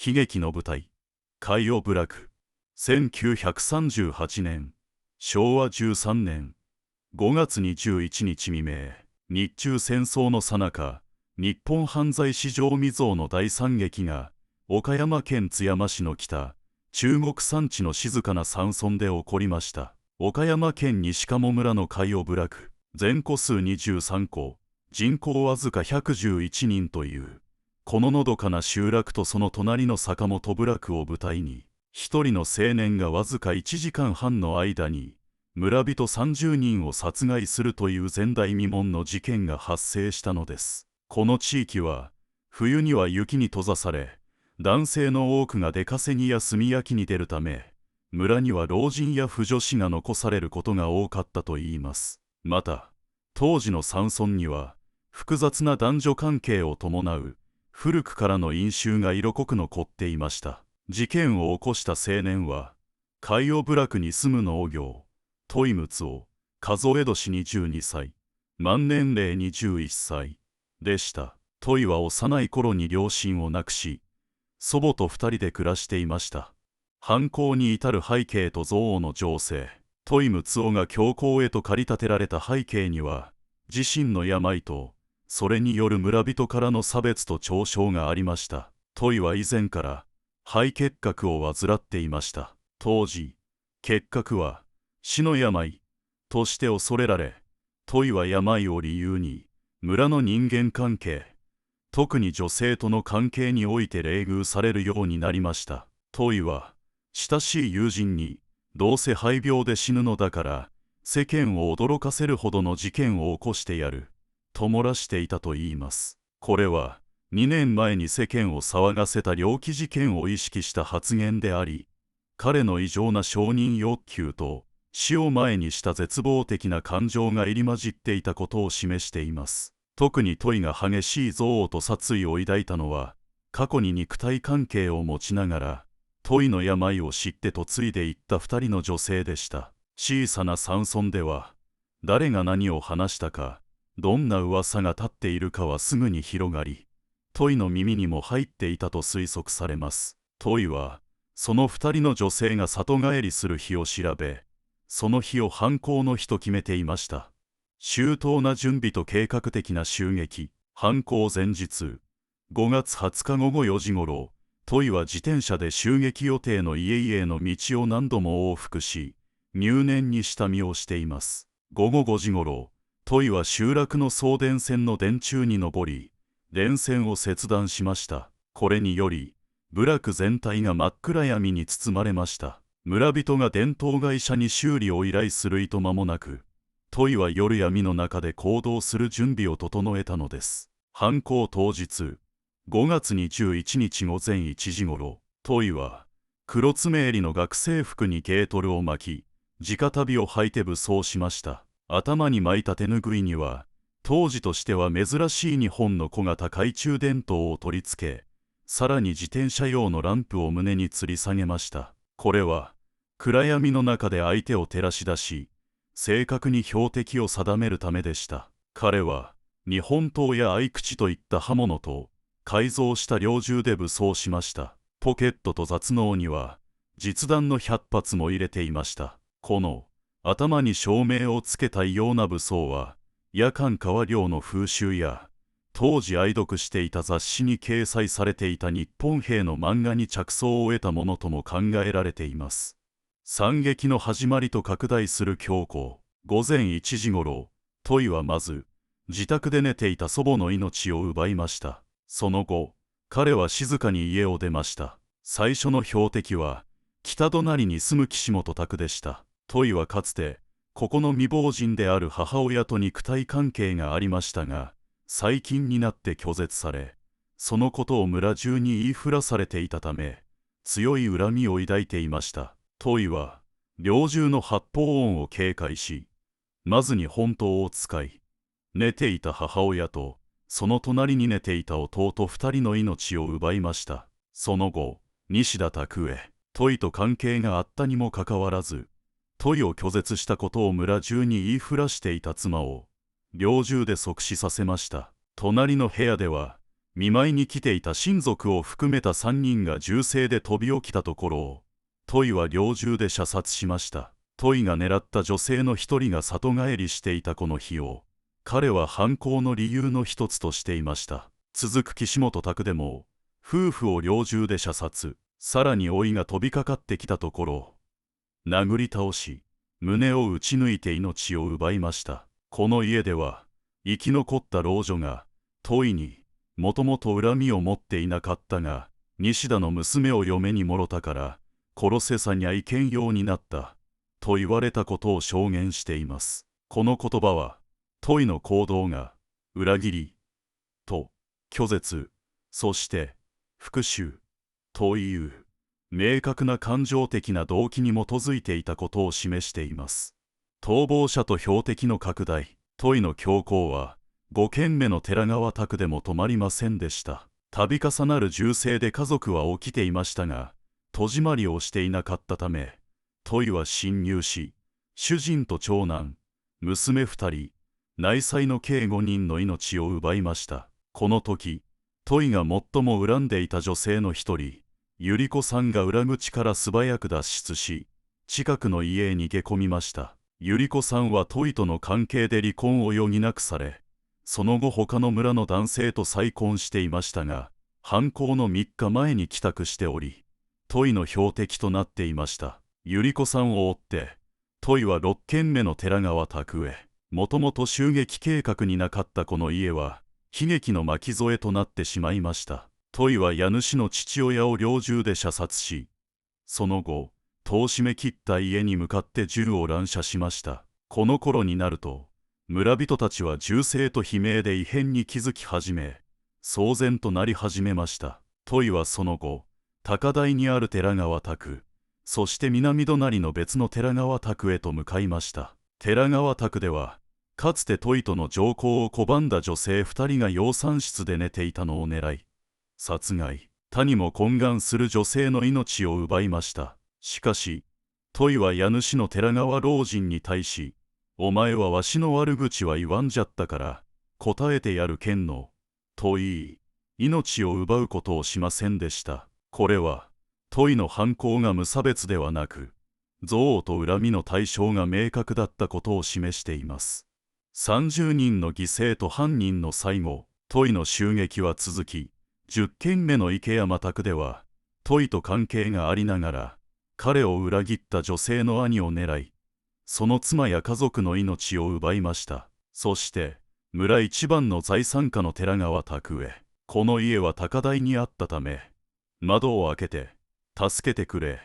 悲劇の舞台、海洋部落。1938年、昭和13年、5月21日未明、日中戦争の最中、日本犯罪史上未曾有の大惨劇が、岡山県津山市の北、中国山地の静かな山村で起こりました。岡山県西鴨村の海洋部落、全戸数23戸、人口わずか111人という、こののどかな集落とその隣の坂本部落を舞台に、一人の青年がわずか1時間半の間に、村人30人を殺害するという前代未聞の事件が発生したのです。この地域は、冬には雪に閉ざされ、男性の多くが出稼ぎや炭焼きに出るため、村には老人や婦女子が残されることが多かったといいます。また、当時の山村には、複雑な男女関係を伴う、古くからの因習が色濃く残っていました。事件を起こした青年は、海洋部落に住む農業、戸井睦夫、数え年22歳、満年齢21歳でした。戸井は幼い頃に両親を亡くし、祖母と2人で暮らしていました。犯行に至る背景と憎悪の情勢、戸井睦夫が強行へと駆り立てられた背景には、自身の病と、それによる村人からの差別と嘲笑がありました。戸井は以前から肺結核を患っていました。当時、結核は死の病として恐れられ、戸井は病を理由に村の人間関係、特に女性との関係において冷遇されるようになりました。戸井は親しい友人に、どうせ肺病で死ぬのだから世間を驚かせるほどの事件を起こしてやると漏らしていたといいます。これは2年前に世間を騒がせた猟奇事件を意識した発言であり、彼の異常な承認欲求と死を前にした絶望的な感情が入り混じっていたことを示しています。特に戸井が激しい憎悪と殺意を抱いたのは、過去に肉体関係を持ちながら戸井の病を知って嫁いでいった2人の女性でした。小さな山村では誰が何を話したか、どんな噂が立っているかはすぐに広がり、戸井の耳にも入っていたと推測されます。戸井はその2人の女性が里帰りする日を調べ、その日を犯行の日と決めていました。周到な準備と計画的な襲撃。犯行前日、5月20日午後4時ごろ、戸井は自転車で襲撃予定の家々の道を何度も往復し、入念に下見をしています。午後5時ごろ、戸井は集落の送電線の電柱に登り、電線を切断しました。これにより、部落全体が真っ暗闇に包まれました。村人が電灯会社に修理を依頼するいと間もなく、戸井は夜闇の中で行動する準備を整えたのです。犯行当日、5月21日午前1時ごろ、戸井は黒爪襟の学生服にゲートルを巻き、直旅を履いて武装しました。頭に巻いた手ぬぐいには、当時としては珍しい2本の小型懐中電灯を取り付け、さらに自転車用のランプを胸に吊り下げました。これは、暗闇の中で相手を照らし出し、正確に標的を定めるためでした。彼は、日本刀や合口といった刃物と、改造した猟銃で武装しました。ポケットと雑能には、実弾の100発も入れていました。この、頭に照明をつけた異様な武装は、夜間川漁の風習や、当時愛読していた雑誌に掲載されていた日本兵の漫画に着想を得たものとも考えられています。惨劇の始まりと拡大する凶行。午前1時ごろ、戸井はまず、自宅で寝ていた祖母の命を奪いました。その後、彼は静かに家を出ました。最初の標的は、北隣に住む岸本拓でした。戸井はかつて、ここの未亡人である母親と肉体関係がありましたが、最近になって拒絶され、そのことを村中に言いふらされていたため、強い恨みを抱いていました。戸井は、猟銃の発砲音を警戒し、まずに本刀を使い、寝ていた母親と、その隣に寝ていた弟2人の命を奪いました。その後、西田拓へ、戸井と関係があったにもかかわらず、戸井を拒絶したことを村中に言いふらしていた妻を、猟銃で即死させました。隣の部屋では、見舞いに来ていた親族を含めた3人が銃声で飛び起きたところをトイは猟銃で射殺しました。トイが狙った女性の一人が里帰りしていたこの日を彼は犯行の理由の一つとしていました。続く岸本拓でも夫婦を猟銃で射殺、さらに甥が飛びかかってきたところを殴り倒し胸を撃ち抜いて命を奪いました。この家では生き残った老女がトイにもともと恨みを持っていなかったが西田の娘を嫁にもろたから殺せさにゃいけんようになったと言われたことを証言しています。この言葉はトイの行動が裏切りと拒絶、そして復讐という明確な感情的な動機に基づいていたことを示しています。逃亡者と標的の拡大、トイの強行は5件目の寺川宅でも止まりませんでした。度重なる銃声で家族は起きていましたが戸締まりをしていなかったためトイは侵入し主人と長男、娘2人、内妻の計5人の命を奪いました。この時トイが最も恨んでいた女性の一人百合子さんが裏口から素早く脱出し近くの家へ逃げ込みました。百合子さんはトイとの関係で離婚を余儀なくされその後他の村の男性と再婚していましたが犯行の3日前に帰宅しておりトイの標的となっていました。百合子さんを追ってトイは6軒目の寺川宅へ。もともと襲撃計画になかったこの家は悲劇の巻き添えとなってしまいました。トイは家主の父親を猟銃で射殺しその後戸を閉め切った家に向かって銃を乱射しました。この頃になると村人たちは銃声と悲鳴で異変に気づき始め騒然となり始めました。トイはその後高台にある寺川宅、そして南隣の別の寺川宅へと向かいました。寺川宅ではかつてトイとの乗降を拒んだ女性2人が養蚕室で寝ていたのを狙い殺害、他にも懇願する女性の命を奪いました。しかしトイは家主の寺川老人に対しお前はわしの悪口は言わんじゃったから答えてやるけんのと言い命を奪うことをしませんでした。これはトイの犯行が無差別ではなく憎悪と恨みの対象が明確だったことを示しています。30人の犠牲と犯人の最後、トイの襲撃は続き10件目の池山宅ではトイと関係がありながら彼を裏切った女性の兄を狙いその妻や家族の命を奪いました。そして村一番の財産家の寺川宅へ。この家は高台にあったため窓を開けて助けてくれ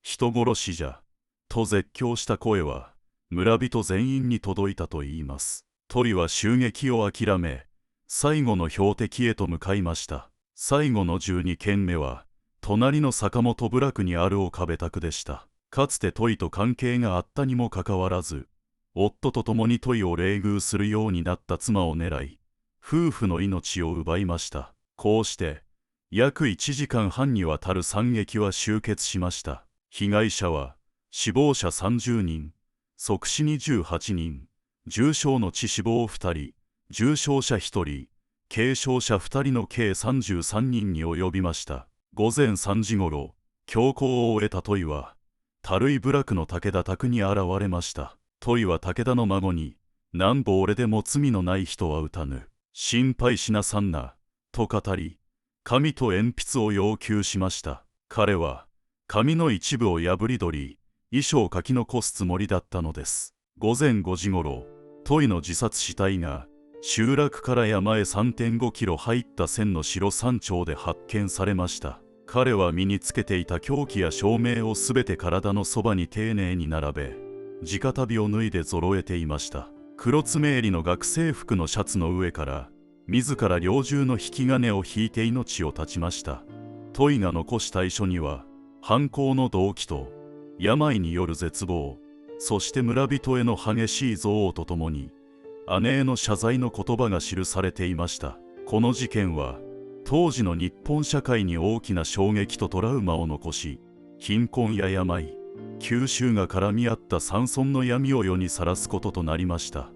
人殺しじゃと絶叫した声は村人全員に届いたといいます。トイは襲撃を諦め最後の標的へと向かいました。最後の12件目は隣の坂本部落にある岡部宅でした。かつてトイと関係があったにもかかわらず夫と共にトイを冷遇するようになった妻を狙い夫婦の命を奪いました。こうして約1時間半にわたる惨劇は終結しました。被害者は死亡者30人、即死に18人、重傷の致死亡2人、重傷者1人、軽傷者2人の計33人に及びました。午前3時ごろ、凶行を終えたトイは、樽井部落の武田宅に現れました。トイは武田の孫に、なんぼ俺でも罪のない人は撃たぬ。心配しなさんな、と語り、紙と鉛筆を要求しました。彼は、紙の一部を破り取り、遺書を書き残すつもりだったのです。午前5時ごろ、トイの自殺死体が集落から山へ 3.5 キロ入った千の城山頂で発見されました。彼は身につけていた凶器や照明をすべて体のそばに丁寧に並べ、直足袋を脱いで揃えていました。黒爪襟の学生服のシャツの上から自ら猟銃の引き金を引いて命を絶ちました。トイが残した遺書には犯行の動機と病による絶望、そして村人への激しい憎悪とともに姉への謝罪の言葉が記されていました。この事件は当時の日本社会に大きな衝撃とトラウマを残し、貧困や病、九州が絡み合った山村の闇を世にさらすこととなりました。